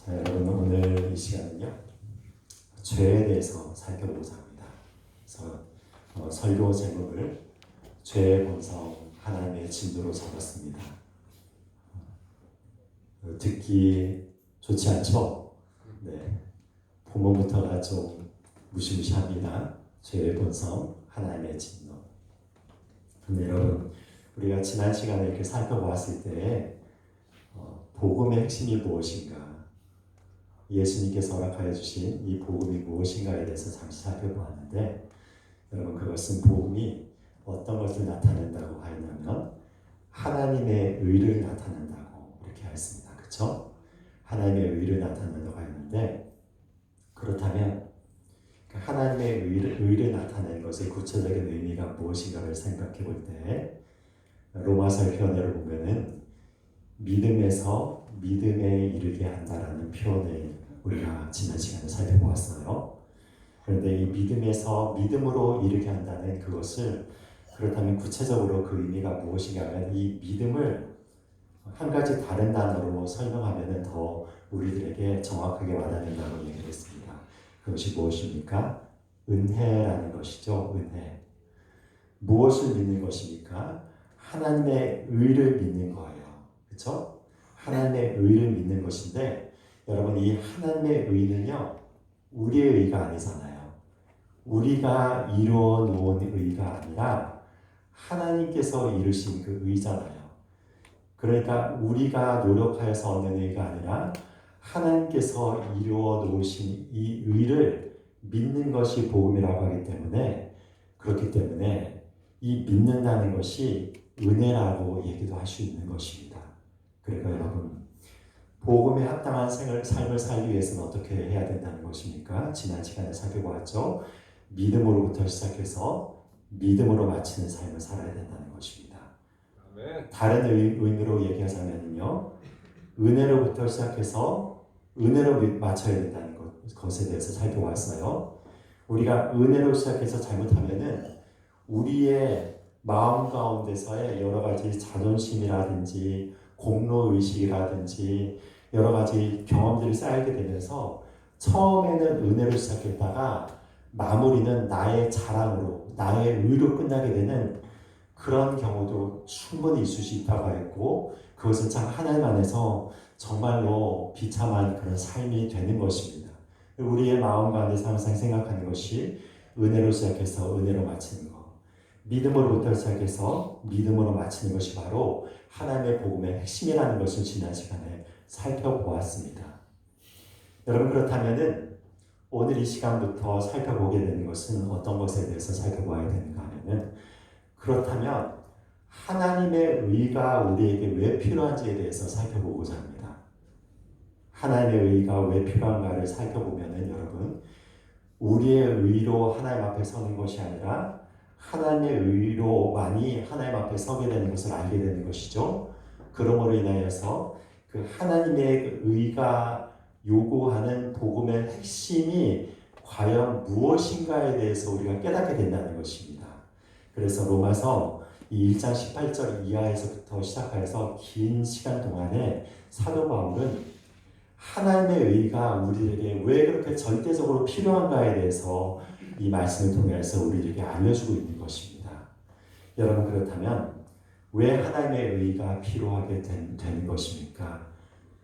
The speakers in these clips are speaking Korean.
자, 여러분 오늘 이 시간은요 죄에 대해서 살펴보고자 합니다. 그래서 설교 제목을 죄의 본성 하나님의 진노로 잡았습니다. 듣기 좋지 않죠? 네, 본문부터가 좀 무시무시합니다. 죄의 본성 하나님의 진노. 근데 여러분 우리가 지난 시간에 이렇게 살펴보았을 때 복음의 핵심이 무엇인가, 예수님께서 허락하여 주신 이 복음이 무엇인가에 대해서 잠시 살펴보았는데, 여러분 그것은 복음이 어떤 것을 나타낸다고 하였냐면 하나님의 의를 나타낸다고 이렇게 하였습니다. 그렇죠? 하나님의 의를 나타낸다고 하였는데, 그렇다면 하나님의 의를 나타내는 것의 구체적인 의미가 무엇인가를 생각해 볼 때, 로마서 편애를 보면은 믿음에서 믿음에 이르게 한다라는 표현을 우리가 지난 시간에 살펴보았어요. 그런데 이 믿음에서 믿음으로 이르게 한다는 그것을, 그렇다면 구체적으로 그 의미가 무엇인가 하면, 이 믿음을 한 가지 다른 단어로 설명하면 더 우리들에게 정확하게 와닿는다고 얘기를 했습니다. 그것이 무엇입니까? 은혜라는 것이죠. 은혜. 무엇을 믿는 것입니까? 하나님의 의를 믿는 거예요. 그렇죠? 하나님의 의를 믿는 것인데, 여러분 이 하나님의 의는요 우리의 의가 아니잖아요. 우리가 이루어 놓은 의가 아니라 하나님께서 이루신 그 의잖아요. 그러니까 우리가 노력하여서 얻는 의가 아니라 하나님께서 이루어 놓으신 이 의를 믿는 것이 복음이라고 하기 때문에, 그렇기 때문에 이 믿는다는 것이 은혜라고 얘기도 할 수 있는 것입니다. 그러니까 여러분 복음에 합당한 삶을 살기 위해서는 어떻게 해야 된다는 것입니까? 지난 시간에 살펴보았죠. 믿음으로부터 시작해서 믿음으로 마치는 삶을 살아야 된다는 것입니다. 아멘. 다른 의미로 얘기하자면요, 은혜로부터 시작해서 은혜로 마쳐야 된다는 것에 대해서 살펴보았어요. 우리가 은혜로 시작해서 잘못하면은 우리의 마음 가운데서의 여러 가지 자존심이라든지 공로의식이라든지 여러 가지 경험들이 쌓이게 되면서 처음에는 은혜로 시작했다가 마무리는 나의 자랑으로, 나의 의로 끝나게 되는 그런 경우도 충분히 있을 수 있다고 했고, 그것은 참 하나님 안에서 정말로 비참한 그런 삶이 되는 것입니다. 우리의 마음 가운데서 항상 생각하는 것이 은혜로 시작해서 은혜로 마치는 것, 믿음으로부터 시작해서 믿음으로 마치는 것이 바로 하나님의 복음의 핵심이라는 것을 지난 시간에 살펴보았습니다. 여러분 그렇다면은 오늘 이 시간부터 살펴보게 되는 것은 어떤 것에 대해서 살펴봐야 되는가 하면은, 그렇다면 하나님의 의가 우리에게 왜 필요한지에 대해서 살펴보고자 합니다. 하나님의 의가 왜 필요한가를 살펴보면은 여러분, 우리의 의로 하나님 앞에 서는 것이 아니라 하나님의 의로만이 하나님 앞에 서게 되는 것을 알게 되는 것이죠. 그러므로 인하여서 그 하나님의 의가 요구하는 복음의 핵심이 과연 무엇인가에 대해서 우리가 깨닫게 된다는 것입니다. 그래서 로마서 이 1장 18절 이하에서부터 시작해서 긴 시간 동안에 사도 바울은 하나님의 의가 우리에게 왜 그렇게 절대적으로 필요한가에 대해서 이 말씀을 통해서 우리에게 알려주고 있는 것입니다. 여러분 그렇다면 왜 하나님의 의가 필요하게 되는 것입니까?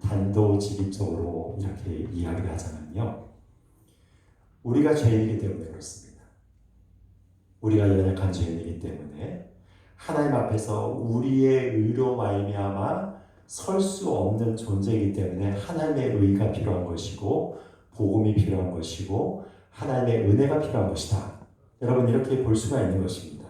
단도직입적으로 이렇게 이야기를 하자면요, 우리가 죄인이기 때문에 그렇습니다. 우리가 연약한 죄인이기 때문에 하나님 앞에서 우리의 의로 말미암아 설 수 없는 존재이기 때문에 하나님의 의가 필요한 것이고 복음이 필요한 것이고 하나님의 은혜가 필요한 것이다. 여러분 이렇게 볼 수가 있는 것입니다.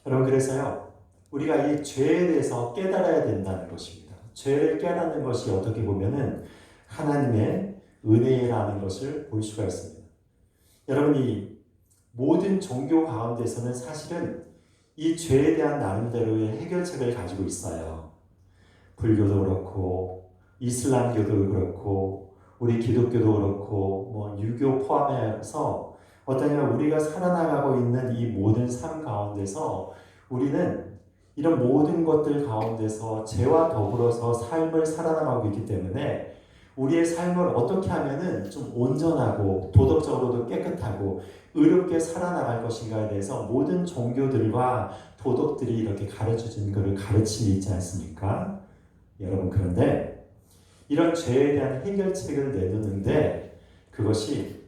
여러분 그래서요, 우리가 이 죄에 대해서 깨달아야 된다는 것입니다. 죄를 깨닫는 것이 어떻게 보면은 하나님의 은혜라는 것을 볼 수가 있습니다. 여러분 이 모든 종교 가운데서는 사실은 이 죄에 대한 나름대로의 해결책을 가지고 있어요. 불교도 그렇고 이슬람교도 그렇고 우리 기독교도 그렇고 뭐 유교 포함해서 어떠냐면 우리가 살아나가고 있는 이 모든 삶 가운데서 우리는 이런 모든 것들 가운데서 죄와 더불어서 삶을 살아나가고 있기 때문에 우리의 삶을 어떻게 하면은 좀 온전하고 도덕적으로도 깨끗하고 의롭게 살아나갈 것인가에 대해서 모든 종교들과 도덕들이 이렇게 가르쳐준 것을 가르침이 있지 않습니까? 여러분, 그런데 이런 죄에 대한 해결책을 내놓는데 그것이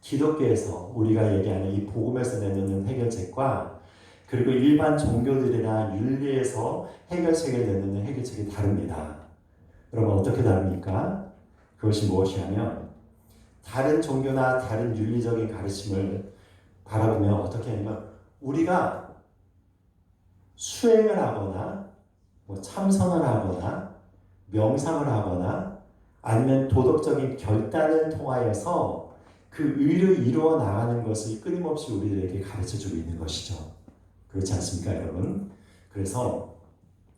기독교에서 우리가 얘기하는 이 복음에서 내놓는 해결책과 그리고 일반 종교들이나 윤리에서 해결책을 내놓는 해결책이 다릅니다. 여러분, 어떻게 다릅니까? 그것이 무엇이냐면 다른 종교나 다른 윤리적인 가르침을 바라보면 어떻게 하냐면 우리가 수행을 하거나 참선을 하거나 명상을 하거나 아니면 도덕적인 결단을 통하여서 그 의를 이루어 나가는 것을 끊임없이 우리들에게 가르쳐주고 있는 것이죠. 그렇지 않습니까, 여러분? 그래서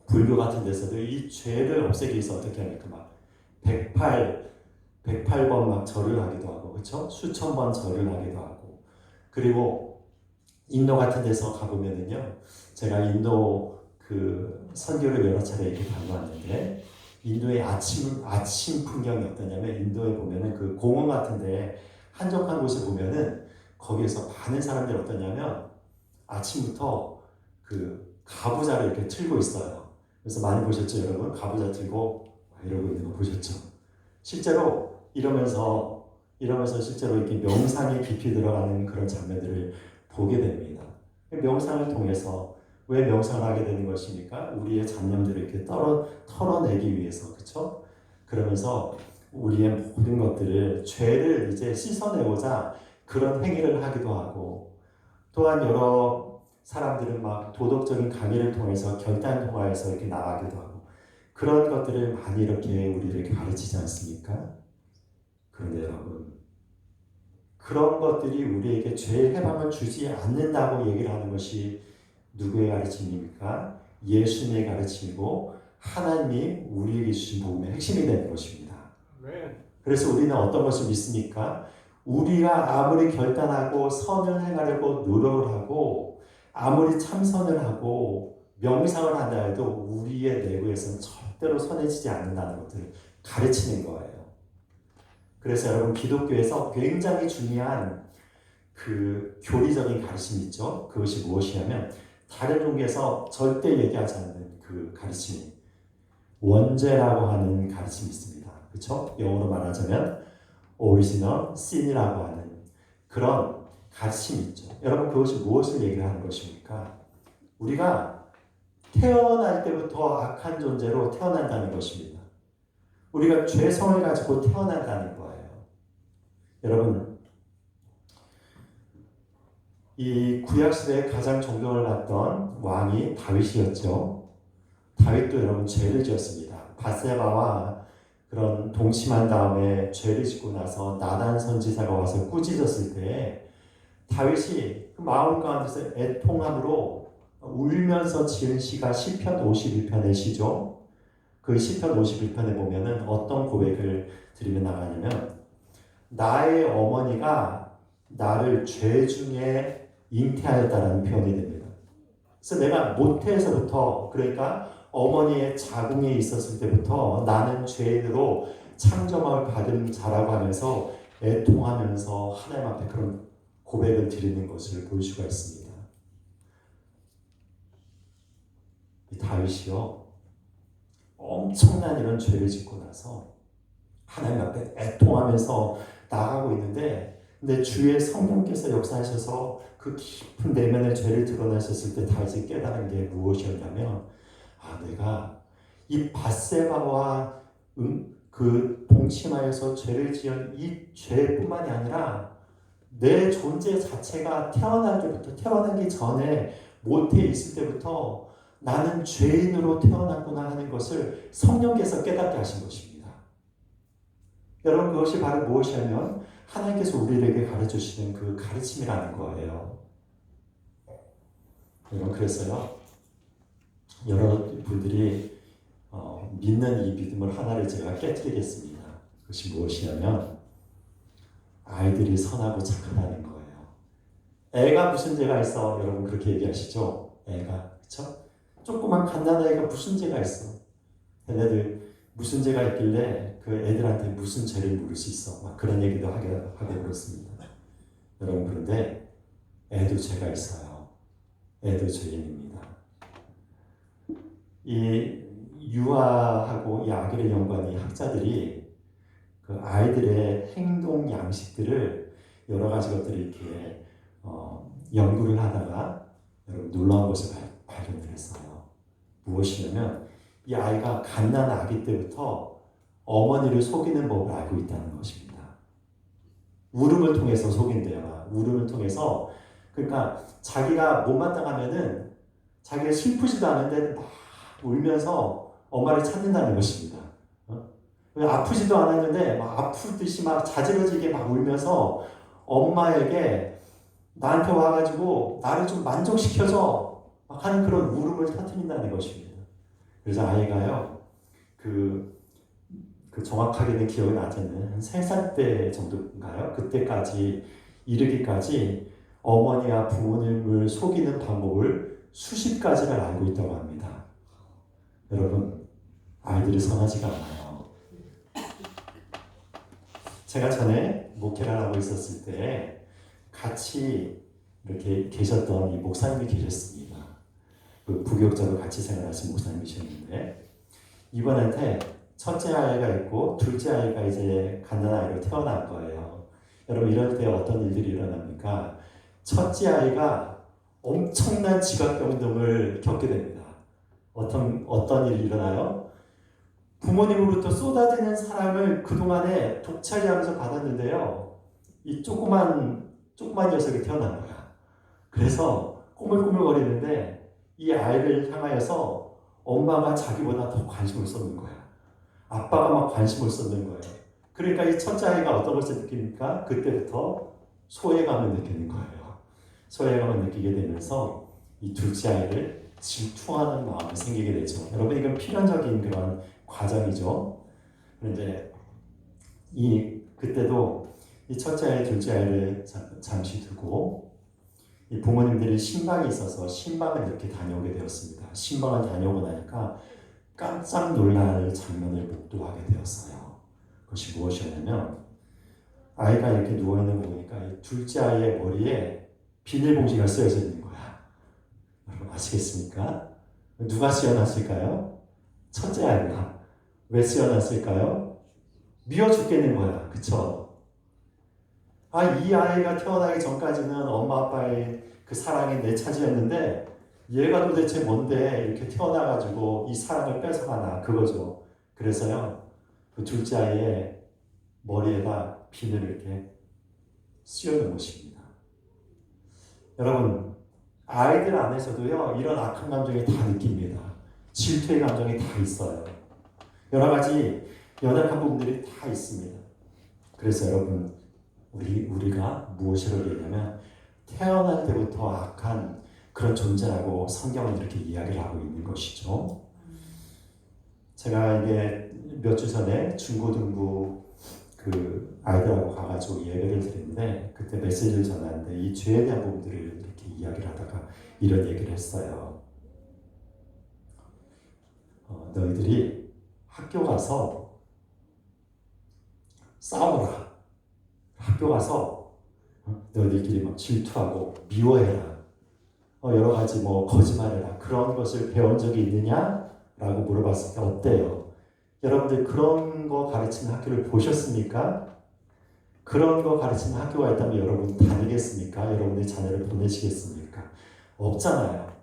불교 같은 데서도 이 죄를 없애기 위해서 어떻게 합니까? 막 108번 막 절을 하기도 하고, 그렇죠? 수천 번 절을 하기도 하고, 그리고 인도 같은 데서 가보면은요, 제가 인도 그 선교를 여러 차례 이렇게 다녀왔는데, 인도의 아침 풍경이 어떠냐면, 인도에 보면은 그 공원 같은데 한적한 곳에 보면은 거기에서 많은 사람들이 어떠냐면 아침부터 그 가부좌를 이렇게 틀고 있어요. 그래서 많이 보셨죠, 여러분? 가부좌 들고 이러고 있는 거 보셨죠? 실제로 이러면서 실제로 이렇게 명상에 깊이 들어가는 그런 장면들을 보게 됩니다. 명상을 통해서 왜 명상을 하게 되는 것입니까? 우리의 잡념들을 이렇게 털어내기 위해서, 그렇죠? 그러면서 우리의 모든 것들을 죄를 이제 씻어내고자 그런 행위를 하기도 하고, 또한 여러 사람들은 막 도덕적인 강의를 통해서 결단 통하여서 이렇게 나가기도 하고 그런 것들을 많이 이렇게 우리에게 가르치지 않습니까? 그런데 여러분, 그런 것들이 우리에게 죄의 해방을 주지 않는다고 얘기를 하는 것이 누구의 가르침입니까? 예수님의 가르침이고 하나님이 우리에게 주신 복음의 핵심이 되는 것입니다. 그래서 우리는 어떤 것을 믿습니까? 우리가 아무리 결단하고 선을 행하려고 노력을 하고 아무리 참선을 하고 명상을 한다 해도 우리의 내부에서는 절대로 선해지지 않는다는 것들을 가르치는 거예요. 그래서 여러분, 기독교에서 굉장히 중요한 그 교리적인 가르침이 있죠. 그것이 무엇이냐면 다른 종교에서 절대 얘기하지 않는 그 가르침이 원죄라고 하는 가르침이 있습니다. 그렇죠? 영어로 말하자면 original sin이라고 하는 그런 가르침이 있죠. 여러분, 그것이 무엇을 얘기하는 것입니까? 우리가 태어날 때부터 악한 존재로 태어난다는 것입니다. 우리가 죄성을 가지고 태어난다는 거예요. 여러분, 이 구약시대에 가장 존경을 받던 왕이 다윗이었죠. 다윗도 여러분 죄를 지었습니다. 바세바와 그런 동침한 다음에 죄를 짓고 나서 나단 선지자가 와서 꾸짖었을 때 다윗이 그 마음 가운데서 애통함으로 울면서 지은 시가 시편 51편의 시죠. 그 시편 51편에 보면은 어떤 고백을 드리며 나가냐면 나의 어머니가 나를 죄 중에 잉태하였다라는 표현이 됩니다. 그래서 내가 모태에서부터, 그러니까 어머니의 자궁에 있었을 때부터 나는 죄인으로 창조함을 받은 자라고 하면서 애통하면서 하나님 앞에 그런 고백을 드리는 것을 볼 수가 있습니다. 이 다윗이요, 엄청난 이런 죄를 짓고 나서 하나님 앞에 애통하면서 나가고 있는데, 근데 주의 성령께서 역사하셔서 그 깊은 내면의 죄를 드러내셨을 때 다윗이 깨달은 게 무엇이었냐면, 내가 이 밧세바와 그 동침하여서 죄를 지은 이 죄뿐만이 아니라 내 존재 자체가 태어나기 전에 모태에 있을 때부터 나는 죄인으로 태어났구나 하는 것을 성령께서 깨닫게 하신 것입니다. 여러분, 그것이 바로 무엇이냐면 하나님께서 우리에게 가르쳐주시는 그 가르침이라는 거예요. 여러분, 그래서요, 여러 분들이 믿는 이 믿음을 하나를 제가 깨뜨리겠습니다. 그것이 무엇이냐면 아이들이 선하고 착하다는 거예요. 애가 무슨 죄가 있어? 여러분 그렇게 얘기하시죠? 애가, 그렇죠? 조그만 갓난아이가 무슨 죄가 있어? 걔네들 무슨 죄가 있길래 그 애들한테 무슨 죄를 물을 수 있어? 막 그런 얘기도 하게 그렇습니다. 여러분 그런데 애도 죄가 있어요. 애도 죄인입니다. 이 유아하고 이 아기를 연구한 이 학자들이 그 아이들의 행동 양식들을 여러 가지 것들을 이렇게 연구를 하다가 여러분 놀라운 것을 발견을 했어요. 무엇이냐면 이 아이가 갓난 아기 때부터 어머니를 속이는 법을 알고 있다는 것입니다. 울음을 통해서 속인대요. 울음을 통해서 그러니까 자기가 못마땅하면은 자기가 슬프지도 않은데 막 울면서 엄마를 찾는다는 것입니다. 아프지도 않았는데 막 아프듯이 막 자지러지게 막 울면서 엄마에게 나한테 와가지고 나를 좀 만족시켜줘 막 하는 그런 울음을 터뜨린다는 것입니다. 그래서 아이가요 그 정확하게는 기억이 나지 않는 한 3살 때 정도인가요? 그때까지 이르기까지 어머니와 부모님을 속이는 방법을 수십 가지를 알고 있다고 합니다. 여러분 아이들이 선하지가 않아요. 제가 전에 목회를 하고 있었을 때 같이 이렇게 계셨던 이 목사님이 계셨습니다. 그 부교육자로 같이 생활하신 목사님이셨는데 이번한테 첫째 아이가 있고 둘째 아이가 이제 갓난아이로 태어난 거예요. 여러분 이럴 때 어떤 일들이 일어납니까? 첫째 아이가 엄청난 지각병 등을 겪게 됩니다. 어떤 일이 일어나요? 부모님으로부터 쏟아지는 사랑을 그동안에 독차지하면서 받았는데요. 이 조그만 녀석이 태어난 거야. 그래서 꼬물꼬물거리는데 이 아이를 향하여서 엄마가 자기보다 더 관심을 쏟는 거야. 아빠가 막 관심을 쏟는 거예요. 그러니까 이 첫째 아이가 어떤 것을 느낍니까? 그때부터 소외감을 느끼는 거예요. 소외감을 느끼게 되면서 이 둘째 아이를 질투하는 마음이 생기게 되죠. 여러분 이건 필연적인 그런 과정이죠. 그런데 그때도 이 첫째 아이, 둘째 아이를 잠시 두고 이 부모님들이 신방이 있어서 신방을 이렇게 다녀오게 되었습니다. 신방을 다녀오고 나니까 깜짝 놀랄 장면을 목도하게 되었어요. 그것이 무엇이었냐면 아이가 이렇게 누워있는 거 보니까 이 둘째 아이의 머리에 비닐봉지가 쓰여져 있는 거야. 여러분 아시겠습니까? 누가 씌워놨을까요? 첫째 아이가. 왜 씌워놨을까요? 미워 죽겠는 거야. 그쵸? 이 아이가 태어나기 전까지는 엄마 아빠의 그 사랑이 내 차지였는데 얘가 도대체 뭔데 이렇게 태어나가지고 이 사랑을 뺏어가나 그거죠. 그래서요 그 둘째 아이의 머리에다 비늘을 이렇게 씌워놓은 것입니다. 여러분 아이들 안에서도요 이런 악한 감정이 다 느낍니다. 질투의 감정이 다 있어요. 여러 가지 연약한 부분들이 다 있습니다. 그래서 여러분 우리가 무엇이라고 얘기하면 태어날 때부터 악한 그런 존재라고 성경은 이렇게 이야기를 하고 있는 것이죠. 제가 이게 몇 주 전에 중고등부 그 아이들하고 가가지고 예배를 드렸는데 그때 메시지를 전하는데 이 죄에 대한 부분들을 이렇게 이야기를 하다가 이런 얘기를 했어요. 너희들이 학교 가서 싸워라. 학교 가서 너희들끼리 막 질투하고 미워해라. 여러 가지 거짓말해라. 그런 것을 배운 적이 있느냐? 라고 물어봤을 때 어때요? 여러분들 그런 거 가르치는 학교를 보셨습니까? 그런 거 가르치는 학교가 있다면 여러분 다니겠습니까? 여러분의 자녀를 보내시겠습니까? 없잖아요.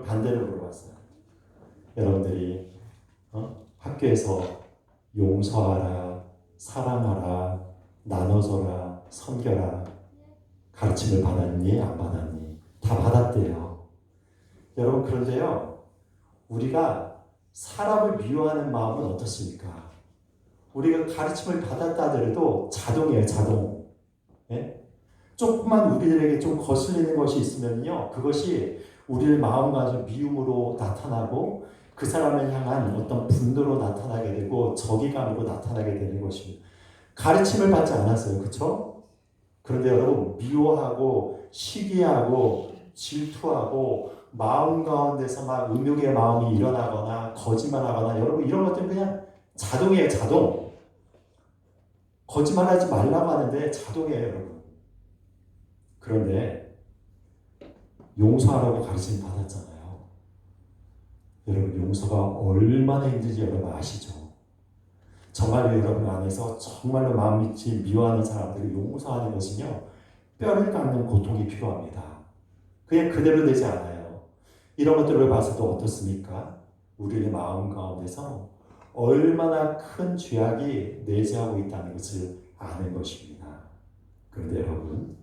반대로 물어봤어요. 여러분들이 학교에서 용서하라, 사랑하라, 나눠줘라, 섬겨라 가르침을 받았니? 안 받았니? 다 받았대요. 여러분 그런데요 우리가 사람을 미워하는 마음은 어떻습니까? 우리가 가르침을 받았다 하더라도 자동이에요. 자동. 예? 조금만 우리들에게 좀 거슬리는 것이 있으면요 그것이 우리의 마음과 미움으로 나타나고 그 사람을 향한 어떤 분노로 나타나게 되고 적이감으로 나타나게 되는 것입니다. 가르침을 받지 않았어요. 그렇죠? 그런데 여러분 미워하고 시기하고 질투하고 마음 가운데서 막 음욕의 마음이 일어나거나 거짓말하거나 여러분 이런 것들은 그냥 자동이에요, 자동. 거짓말하지 말라고 하는데 자동이에요, 여러분. 그런데 용서하라고 가르침 받았잖아요. 여러분, 용서가 얼마나 힘든지 여러분 아시죠? 정말로 여러분 안에서 정말로 마음 밑이 미워하는 사람들을 용서하는 것은요, 뼈를 깎는 고통이 필요합니다. 그냥 그대로 되지 않아요. 이런 것들을 봐서도 어떻습니까? 우리의 마음 가운데서 얼마나 큰 죄악이 내재하고 있다는 것을 아는 것입니다. 그런데 여러분,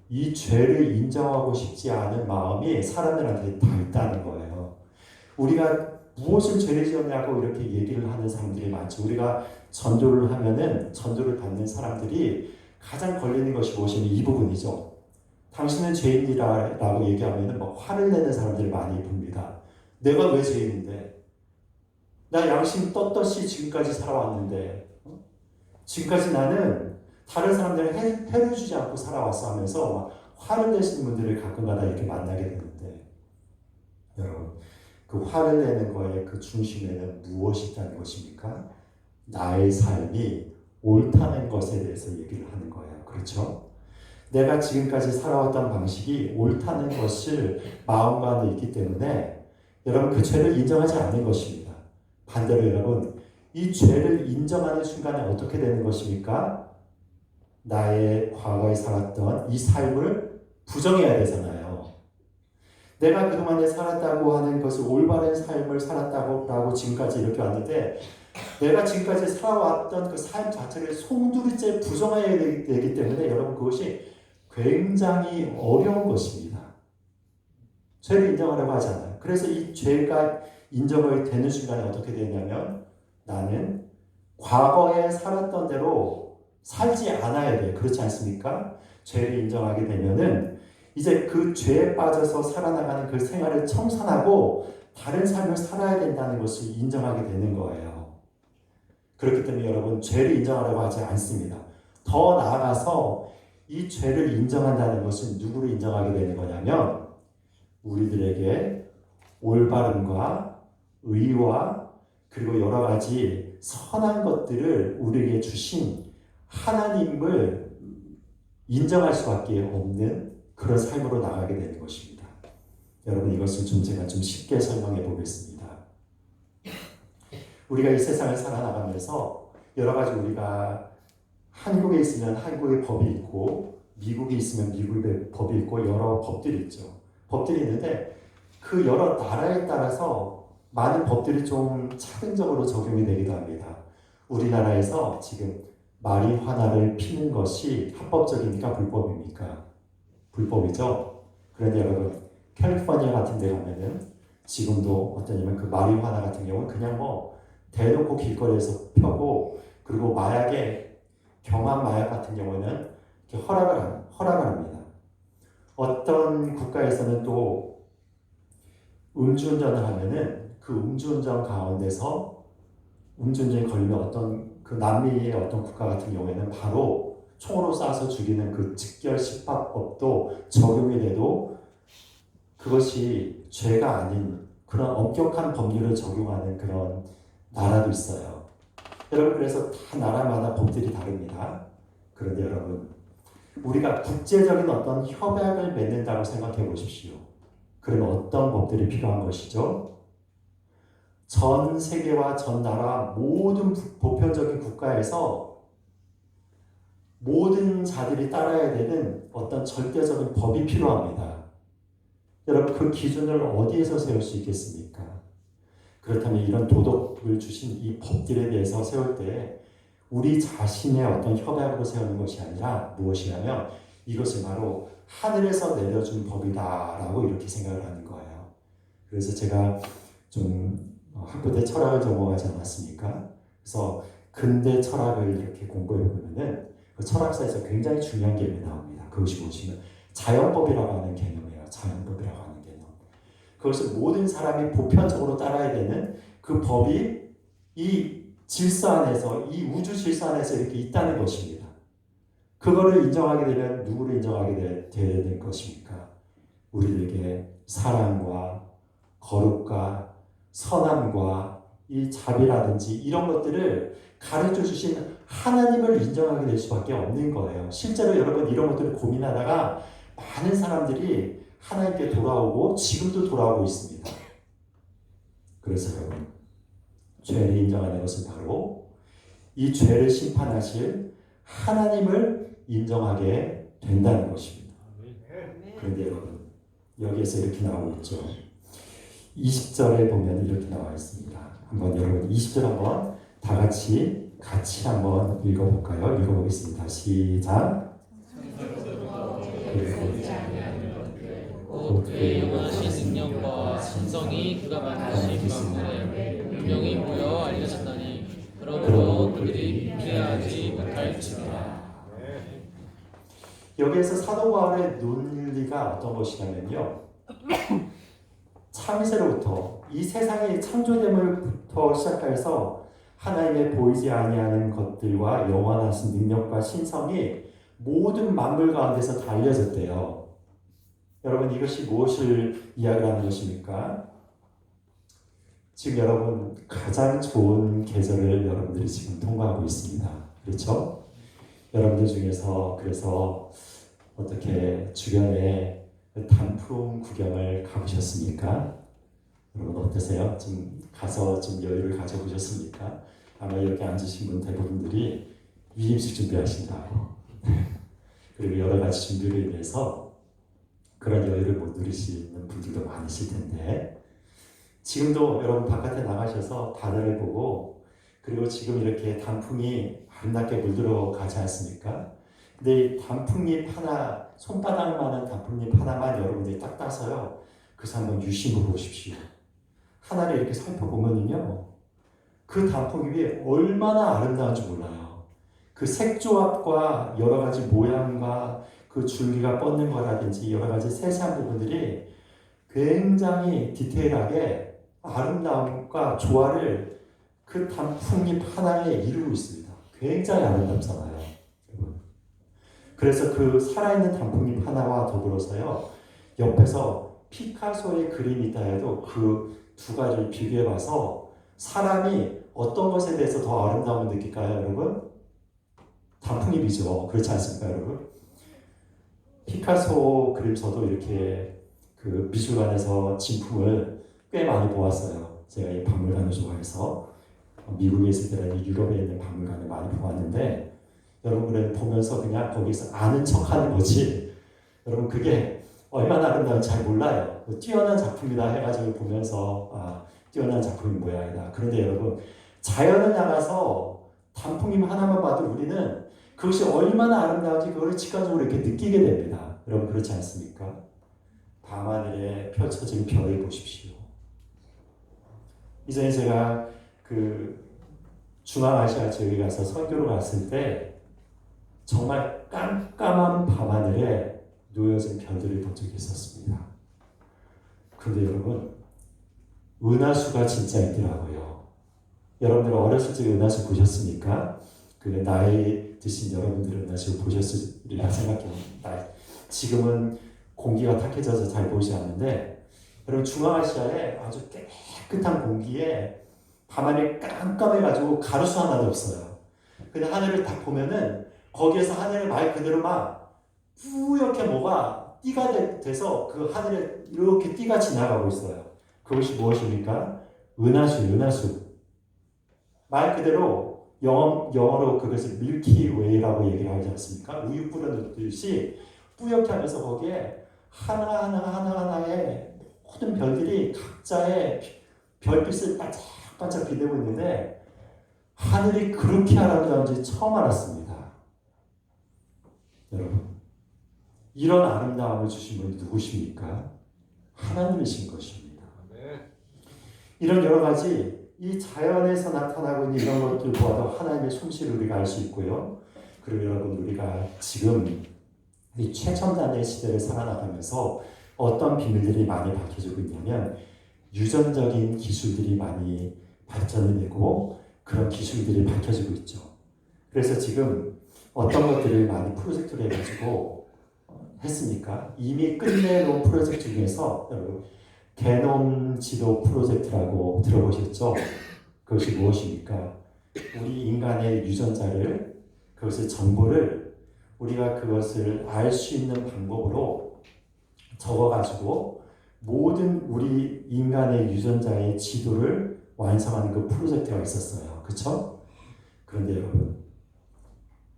이 죄를 인정하고 싶지 않은 마음이 사람들한테 다 있다는 거예요. 우리가 무엇을 죄를 지었냐고 이렇게 얘기를 하는 사람들이 많죠. 우리가 전도를 하면은 전도를 받는 사람들이 가장 걸리는 것이 무엇이냐면 이 부분이죠. 당신은 죄인이라고 얘기하면 막 화를 내는 사람들이 많이 봅니다. 내가 왜 죄인인데? 나 양심 떳떳이 지금까지 살아왔는데, 지금까지 나는 다른 사람들을 해를 주지 않고 살아왔어 하면서 막 화를 내시는 분들을 가끔가다 이렇게 만나게 되는데, 여러분, 그 화를 내는 거에 그 중심에는 무엇이 있다는 것입니까? 나의 삶이 옳다는 것에 대해서 얘기를 하는 거예요. 그렇죠? 내가 지금까지 살아왔던 방식이 옳다는 것을 마음과 안에 있기 때문에 여러분 그 죄를 인정하지 않는 것입니다. 반대로 여러분 이 죄를 인정하는 순간에 어떻게 되는 것입니까? 나의 과거에 살았던 이 삶을 부정해야 되잖아요. 내가 그동안에 살았다고 하는 것을 올바른 삶을 살았다고 지금까지 이렇게 왔는데 내가 지금까지 살아왔던 그 삶 자체를 송두리째 부정해야 되기 때문에 여러분 그것이 굉장히 어려운 것입니다. 죄를 인정하려고 하잖아요. 그래서 이 죄가 인정이 되는 순간에 어떻게 되냐면 나는 과거에 살았던 대로 살지 않아야 돼요. 그렇지 않습니까? 죄를 인정하게 되면은 이제 그 죄에 빠져서 살아나가는 그 생활을 청산하고 다른 삶을 살아야 된다는 것을 인정하게 되는 거예요. 그렇기 때문에 여러분 죄를 인정하려고 하지 않습니다. 더 나아가서 이 죄를 인정한다는 것은 누구를 인정하게 되는 거냐면 우리들에게 올바름과 의와 그리고 여러 가지 선한 것들을 우리에게 주신 하나님을 인정할 수밖에 없는 그런 삶으로 나가게 되는 것입니다. 여러분 이것을 제가 좀 쉽게 설명해 보겠습니다. 우리가 이 세상을 살아나가면서 여러 가지 우리가 한국에 있으면 한국의 법이 있고 미국에 있으면 미국의 법이 있고 여러 법들이 있죠. 법들이 있는데 그 여러 나라에 따라서 많은 법들이 좀 차등적으로 적용이 되기도 합니다. 우리나라에서 지금 마리화나를 피는 것이 합법적입니까? 불법입니까? 불법이죠. 그런데 여러분 캘리포니아 같은 데 가면은 지금도 어떠냐면 그 마리화나 같은 경우는 그냥 뭐 대놓고 길거리에서 펴고 그리고 마약에 경합 마약 같은 경우는 이렇게 허락을 합니다. 어떤 국가에서는 또 음주운전을 하면은 그 음주운전 가운데서 음주운전이 걸리면 어떤 그 남미의 어떤 국가 같은 경우에는 바로 총으로 쏴서 죽이는 그 직결식박법도 적용이 돼도 그것이 죄가 아닌 그런 엄격한 법률을 적용하는 그런 나라도 있어요. 여러분 그래서 다 나라마다 법들이 다릅니다. 그런데 여러분 우리가 국제적인 어떤 협약을 맺는다고 생각해 보십시오. 그러면 어떤 법들이 필요한 것이죠? 전 세계와 전 나라 모든 보편적인 국가에서 모든 자들이 따라야 되는 어떤 절대적인 법이 필요합니다. 여러분 그 기준을 어디에서 세울 수 있겠습니까? 그렇다면 이런 도덕을 주신 이 법들에 대해서 세울 때 우리 자신의 어떤 협약으로 세우는 것이 아니라 무엇이냐면 이것을 바로 하늘에서 내려준 법이다라고 이렇게 생각을 하는 거예요. 그래서 제가 좀 학부 때 철학을 전공하지 않았습니까? 그래서 근대 철학을 이렇게 공부해 보면은 그 철학사에서 굉장히 중요한 개념이 나옵니다. 그것이 무엇이냐면 자연법이라고 하는 개념이에요. 자연법이라고 하는 개념. 그것을 모든 사람이 보편적으로 따라야 되는 그 법이 이 질서 안에서 이 우주 질서 안에서 이렇게 있다는 것입니다. 그거를 인정하게 되면 누구를 인정하게 되는 것입니까? 우리들에게 사랑과 거룩과 선함과 이 자비라든지 이런 것들을 가르쳐 주신 하나님을 인정하게 될 수밖에 없는 거예요. 실제로 여러분 이런 것들을 고민하다가 많은 사람들이 하나님께 돌아오고 지금도 돌아오고 있습니다. 그래서 여러분 죄를 인정하는 것은 바로 이 죄를 심판하실 하나님을 인정하게 된다는 것입니다. 그런데 여러분 여기에서 이렇게 나오고 있죠. 20절에 보면 이렇게 나와 있습니다. 한번 여러분 20절 한번 다 같이 한번 읽어볼까요? 읽어보겠습니다. 시작. 곧 그의 영원하신 능력과 신성이 그가 만드신 만물에 분명히 보여 알려졌나니 그러므로 그들이 피하지 못할지니라. 여기에서 사도 바울의 논리가 어떤 것이냐면요. 창세로부터 이 세상의 창조됨을부터 시작해서 하나님의 보이지 아니하는 것들과 영원하신 능력과 신성이 모든 만물 가운데서 다 알려졌대요. 여러분 이것이 무엇을 이야기하는 것입니까? 지금 여러분 가장 좋은 계절을 여러분들이 지금 통과하고 있습니다. 그렇죠? 여러분들 중에서 그래서 어떻게 주변에 단풍 구경을 가보셨습니까? 여러분 어떠세요? 좀 가서 좀 여유를 가져보셨습니까? 아마 여기 앉으신 분 대부분들이 위임식 준비하신다고 그리고 여러 가지 준비로 인해서 그런 여유를 못 누리시는 분들도 많으실 텐데 지금도 여러분 바깥에 나가셔서 바다를 보고 그리고 지금 이렇게 단풍이 아름답게 물들어 가지 않습니까? 근데 이 단풍잎 하나, 손바닥만한 단풍잎 하나만 여러분들이 딱 따서요. 그래서 한번 유심히 보십시오. 하나를 이렇게 살펴보면요. 그 단풍잎이 얼마나 아름다운지 몰라요. 그 색조합과 여러 가지 모양과 그 줄기가 뻗는 거라든지 여러 가지 세세한 부분들이 굉장히 디테일하게 아름다움과 조화를 그 단풍잎 하나에 이루고 있습니다. 굉장히 아름답잖아요. 그래서 그 살아있는 단풍잎 하나와 더불어서요. 옆에서 피카소의 그림이 있다 해도 그 두 가지를 비교해봐서 사람이 어떤 것에 대해서 더 아름다움을 느낄까요, 여러분? 단풍잎이죠. 그렇지 않습니까, 여러분? 피카소 그림서도 이렇게 그 미술관에서 진품을 꽤 많이 보았어요. 제가 이 박물관을 좋아해서 미국에 있을 때는 유럽에 있는 박물관을 많이 보았는데 여러분 보면서 그냥 거기서 아는 척하는 거지. 여러분 그게 얼마나 아름다운지 잘 몰라요. 뛰어난 작품이다 해가지고 보면서 뛰어난 작품이 모양이다. 그런데 여러분 자연을 나가서 단풍잎 하나만 봐도 우리는 그것이 얼마나 아름다운지 그걸 직관적으로 이렇게 느끼게 됩니다. 여러분 그렇지 않습니까? 밤하늘에 펼쳐진 별을 보십시오. 이전에 제가 그 중앙아시아 지역에 가서 선교를 갔을 때 정말 깜깜한 밤하늘에 놓여진 별들을 본 적이 있었습니다. 그런데 여러분 은하수가 진짜 있더라고요. 여러분들 어렸을 적에 은하수 보셨습니까? 그 나이 드신 여러분들은 은하수 보셨으리라 생각합니다. 지금은 공기가 탁해져서 잘 보이지 않는데 여러분 중앙아시아에 아주 깨끗한 공기에 밤하늘이 깜깜해가지고 가루수 하나도 없어요. 근데 하늘을 딱 보면은 거기에서 하늘을 말 그대로 막 뿌옇게 뭐가 띠가 돼서 그 하늘에 이렇게 띠가 지나가고 있어요. 그것이 무엇입니까? 은하수. 말 그대로 영어로 그것을 밀키웨이라고 얘기를 하지 않습니까? 우유 뿌려놓듯이 뿌옇게 하면서 거기에 하나하나의 모든 별들이 각자의 별빛을 반짝반짝 빛내고 있는데 하늘이 그렇게 아름다운지 처음 알았습니다. 여러분 이런 아름다움을 주신 분이 누구십니까? 하나님이신 것입니다. 이런 여러 가지 이 자연에서 나타나고 있는 이런 것들 보아도 하나님의 솜씨를 우리가 알 수 있고요. 그리고 여러분 우리가 지금 이 최첨단의 시대를 살아나가면서 어떤 비밀들이 많이 밝혀지고 있냐면 유전적인 기술들이 많이 발전이 되고 그런 기술들이 밝혀지고 있죠. 그래서 지금 어떤 것들을 많이 프로젝트를 해가지고 했습니까? 이미 끝내놓은 프로젝트 중에서 여러분 게놈 지도 프로젝트라고 들어보셨죠? 그것이 무엇입니까? 우리 인간의 유전자를, 그것의 정보를 우리가 그것을 알 수 있는 방법으로 적어가지고 모든 우리 인간의 유전자의 지도를 완성하는 그 프로젝트가 있었어요. 그렇죠? 그런데 여러분,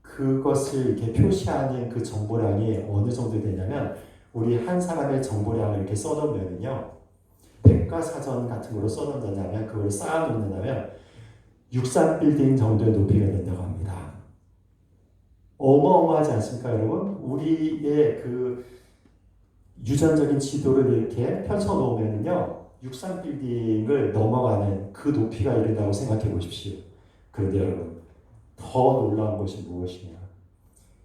그것을 이렇게 표시하는 그 정보량이 어느 정도 되냐면, 우리 한 사람의 정보량을 이렇게 써놓으면요, 백과사전 같은 거로 써놓는다면, 그걸 쌓아놓는다면 63빌딩 정도의 높이가 된다고 합니다. 어마어마하지 않습니까, 여러분? 우리의 그 유전적인 지도를 이렇게 펼쳐놓으면요, 63빌딩을 넘어가는 그 높이가 이른다고 생각해 보십시오. 그런데 여러분, 더 놀라운 것이 무엇이냐?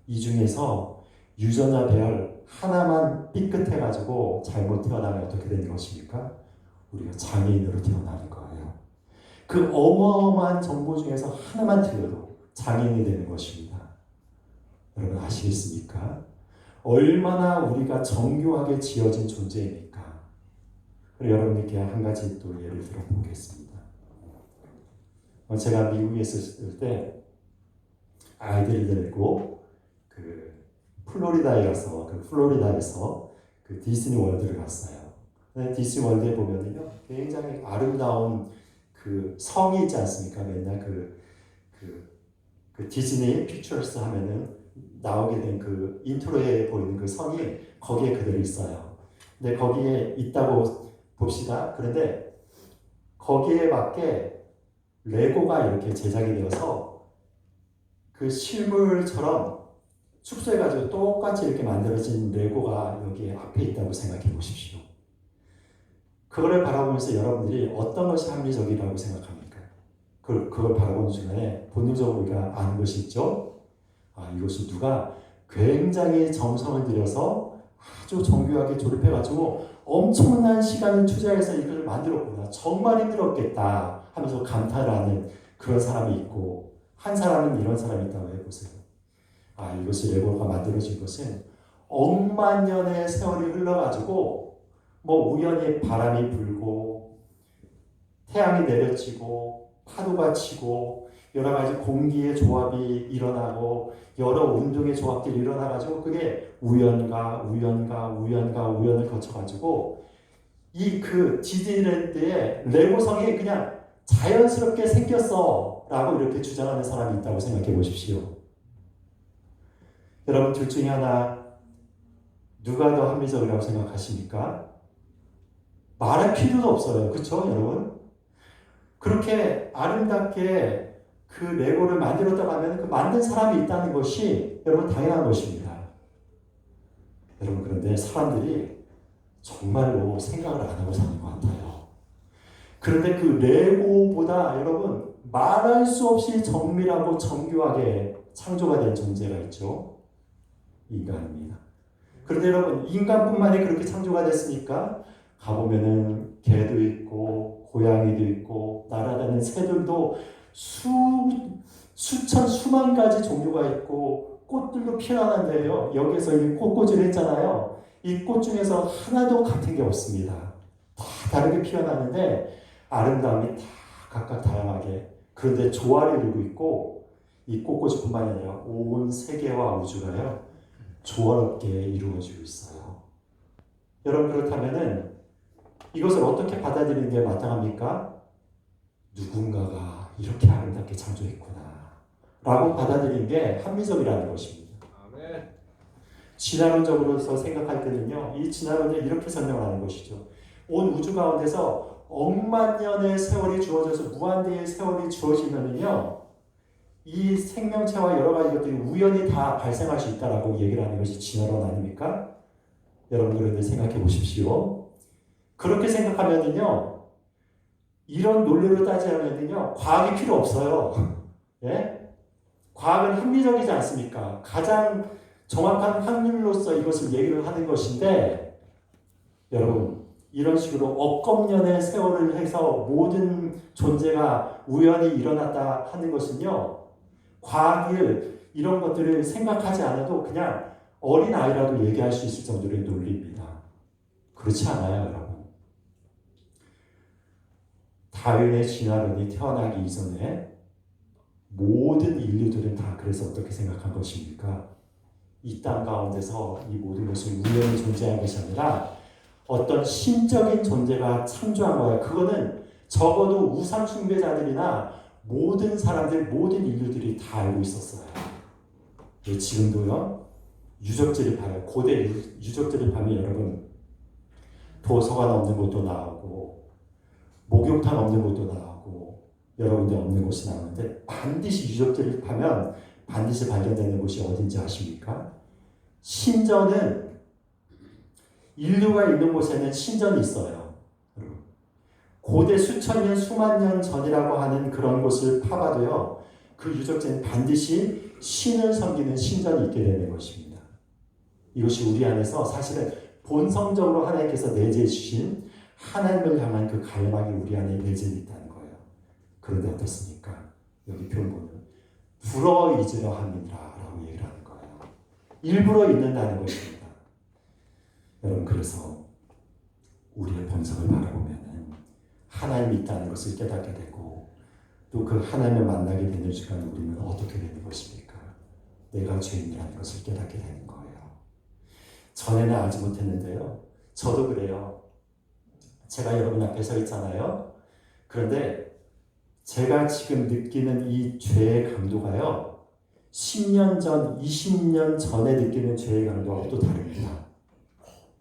이 중에서 유전자 배열 하나만 삐끗해가지고 잘못 태어나면 어떻게 되는 것입니까? 우리가 장애인으로 태어나는 거예요. 그 어마어마한 정보 중에서 하나만 틀려도 장애인이 되는 것입니다. 여러분 아시겠습니까? 얼마나 우리가 정교하게 지어진 존재입니까? 여러분께 한 가지 또 예를 들어 보겠습니다. 제가 미국에 있었을 때 아이들을 데리고 그 플로리다에서 그 디즈니 월드를 갔어요. 디즈니 월드에 보면은요, 굉장히 아름다운 그 성이 있지 않습니까? 맨날 그 디즈니 픽처스 하면은 나오게 된 그 인트로에 보이는 그 성이 거기에 그대로 있어요. 근데 거기에 있다고 봅시다. 그런데 거기에 맞게 레고가 이렇게 제작이 되어서 그 실물처럼 축소해가지고 똑같이 이렇게 만들어진 레고가 여기 앞에 있다고 생각해 보십시오. 그거를 바라보면서 여러분들이 어떤 것이 합리적이라고 생각합니까? 그걸 바라보는 순간에 본능적으로 우리가 아는 것이 있죠. 이것을 누가 굉장히 정성을 들여서 아주 정교하게 조립해가지고 엄청난 시간을 투자해서 이걸 만들었구나. 정말 힘들었겠다 하면서 감탄을 하는 그런 사람이 있고, 한 사람은 이런 사람이 있다고 해보세요. 이것이 레고가 만들어진 것은 억만 년의 세월이 흘러가지고 우연히 바람이 불고 태양이 내려지고 파도가 치고 여러 가지 공기의 조합이 일어나고 여러 운동의 조합들이 일어나가지고 그게 우연을 거쳐가지고 이 그 디즈니랜드의 레고성이 그냥 자연스럽게 생겼어 라고 이렇게 주장하는 사람이 있다고 생각해 보십시오. 여러분 둘 중에 하나 누가 더 합리적이라고 생각하십니까? 말할 필요도 없어요. 그렇죠 여러분? 그렇게 아름답게 그 레고를 만들었다고 하면 그 만든 사람이 있다는 것이 여러분 당연한 것입니다. 여러분 그런데 사람들이 정말로 생각을 안 하고 사는 것 같아요. 그런데 그 레고보다 여러분 말할 수 없이 정밀하고 정교하게 창조가 된 존재가 있죠. 인간입니다. 그런데 여러분 인간뿐만이 그렇게 창조가 됐습니까? 가보면은 개도 있고 고양이도 있고 날아다니는 새들도 수천 수만 가지 종류가 있고 꽃들도 피어나는데요. 여기서 이 꽃꽂이를 했잖아요. 이 꽃 중에서 하나도 같은 게 없습니다. 다 다르게 피어나는데 아름다움이 다 각각 다양하게, 그런데 조화를 이루고 있고 이 꽃꽂이뿐만 아니라 온 세계와 우주가요 조화롭게 이루어지고 있어요. 여러분 그렇다면은 이것을 어떻게 받아들이는 게 마땅합니까? 누군가가 이렇게 아름답게 창조했구나 라고 받아들이는 게 합리적이라는 것입니다. 아멘. 진화론적으로서 생각할 때는요, 이 진화론을 이렇게 설명하는 것이죠. 온 우주 가운데서 억만 년의 세월이 주어져서 무한대의 세월이 주어지면은요, 이 생명체와 여러 가지 것들이 우연히 다 발생할 수 있다라고 얘기를 하는 것이 진화론 아닙니까? 여러분들은 생각해 보십시오. 그렇게 생각하면은요, 이런 논리로 따지면은요, 과학이 필요 없어요. 예? 과학은 합리적이지 않습니까? 가장 정확한 확률로서 이것을 얘기를 하는 것인데, 여러분, 이런 식으로 억겁년의 세월을 해서 모든 존재가 우연히 일어났다 하는 것은요, 과학을 이런 것들을 생각하지 않아도 그냥 어린아이라도 얘기할 수 있을 정도의 논리입니다. 그렇지 않아요, 여러분? 다윈의 진화론이 태어나기 이전에 모든 인류들은 다 그래서 어떻게 생각한 것입니까? 이 땅 가운데서 이 모든 것은 우연히 존재한 것이 아니라 어떤 신적인 존재가 창조한 거예요. 그거는 적어도 우상 숭배자들이나 모든 사람들, 모든 인류들이 다 알고 있었어요. 지금도요. 유적지를 봐요. 고대 유적지를 보면 여러분 도서관 없는 곳도 나오고 목욕탕 없는 곳도 나오고 여러 군데 없는 곳이 나오는데 반드시 유적지를 파면 반드시 발견되는 곳이 어딘지 아십니까? 신전은 인류가 있는 곳에는 신전이 있어요. 고대 수천 년, 수만 년 전이라고 하는 그런 곳을 파봐도요. 그 유적지는 반드시 신을 섬기는 신전이 있게 되는 것입니다. 이것이 우리 안에서 사실은 본성적으로 하나님께서 내재해 주신 하나님을 향한 그 갈망이 우리 안에 내재해 있다는 거예요. 그런데 어떻습니까? 여기 표현보면 불어 잊으려 함이라라고 얘기를 하는 거예요. 일부러 잊는다는 것입니다. 여러분 그래서 우리의 본성을 바라보면 하나님이 있다는 것을 깨닫게 되고 또 그 하나님을 만나게 되는 순간 우리는 어떻게 되는 것입니까? 내가 죄인이라는 것을 깨닫게 되는 거예요. 전에는 알지 못했는데요. 저도 그래요. 제가 여러분 앞에 서 있잖아요. 그런데 제가 지금 느끼는 이 죄의 강도가요. 10년 전, 20년 전에 느끼는 죄의 강도하고 또 다릅니다.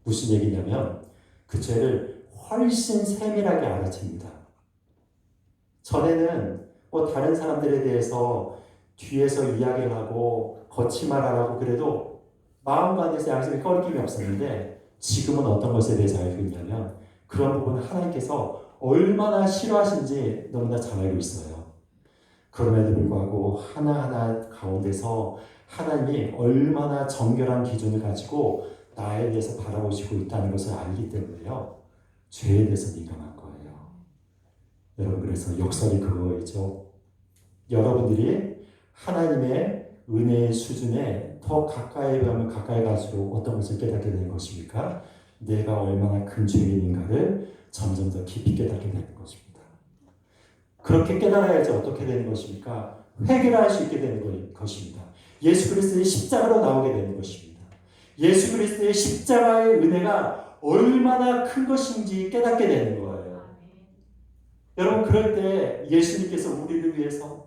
무슨 얘기냐면 그 죄를 훨씬 세밀하게 알아챕니다. 전에는 뭐 다른 사람들에 대해서 뒤에서 이야기를 하고 거짓말하라고 그래도 마음간에서 양심이 꺼리낌이 없었는데 지금은 어떤 것에 대해서 알고 있냐면 그런 부분을 하나님께서 얼마나 싫어하신지 너무나 잘 알고 있어요. 그럼에도 불구하고 하나하나 가운데서 하나님이 얼마나 정결한 기준을 가지고 나에 대해서 바라보시고 있다는 것을 알기 때문에요. 죄에 대해서 민감한 거예요. 여러분 그래서 역설이 그거이죠. 여러분들이 하나님의 은혜의 수준에 더 가까이 가면 가까이 갈수록 어떤 것을 깨닫게 되는 것입니까? 내가 얼마나 큰 죄인인가를 점점 더 깊이 깨닫게 되는 것입니다. 그렇게 깨달아야지 어떻게 되는 것입니까? 회개를 할 수 있게 되는 것입니다. 예수 그리스도의 십자가로 나오게 되는 것입니다. 예수 그리스도의 십자가의 은혜가 얼마나 큰 것인지 깨닫게 되는 거예요. 여러분 그럴 때 예수님께서 우리를 위해서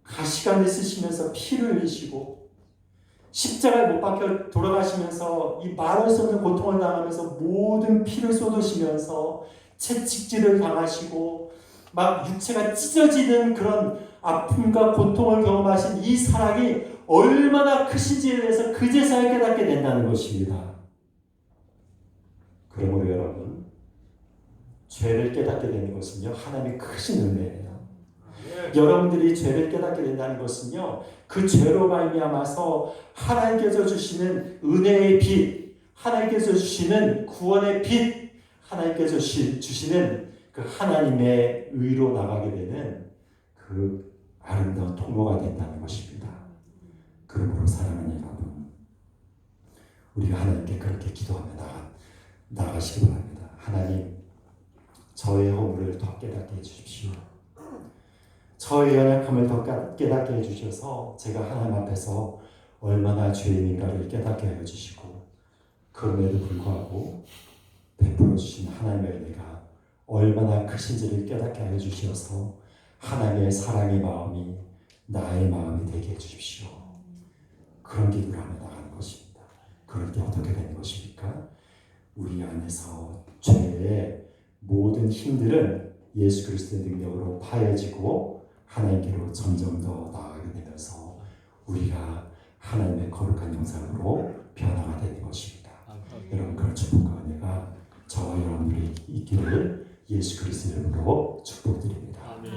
가시관을 쓰시면서 피를 흘리시고 십자가에 못 박혀 돌아가시면서 이 말할 수 없는 고통을 당하면서 모든 피를 쏟으시면서 채찍질을 당하시고 막 육체가 찢어지는 그런 아픔과 고통을 경험하신 이 사랑이 얼마나 크신지에 대해서 그제서야 깨닫게 된다는 것입니다. 그러므로 여러분 죄를 깨닫게 되는 것은요 하나님의 크신 은혜예요. 여러분들이 죄를 깨닫게 된다는 것은요 그 죄로 말미암아서 하나님께서 주시는 은혜의 빛, 하나님께서 주시는 구원의 빛, 하나님께서 주시는 그 하나님의 의로 나가게 되는 그 아름다운 통로가 된다는 것입니다. 그러므로 사랑하는 여러분, 우리가 하나님께 그렇게 기도하며 나가시기 바랍니다. 하나님, 저의 허물을 더 깨닫게 해주십시오. 저의 연약함을 더 깨닫게 해주셔서 제가 하나님 앞에서 얼마나 죄인인가를 깨닫게 해주시고 그럼에도 불구하고 베풀어 주신 하나님의 은혜가 얼마나 크신지를 깨닫게 해주셔서 하나님의 사랑의 마음이 나의 마음이 되게 해주십시오. 그런 기도를 하며 나가는 것입니다. 그럴 때 어떻게 되는 것입니까? 우리 안에서 죄의 모든 힘들은 예수 그리스도의 능력으로 파해지고 하나님께로 점점 더 나아가게 되면서 우리가 하나님의 거룩한 영상으로 변화가 되는 것입니다. 여러분 그런 축복과 은혜가 저와 여러분들이 있기를 예수 그리스도의 이름으로 축복드립니다. 아멘.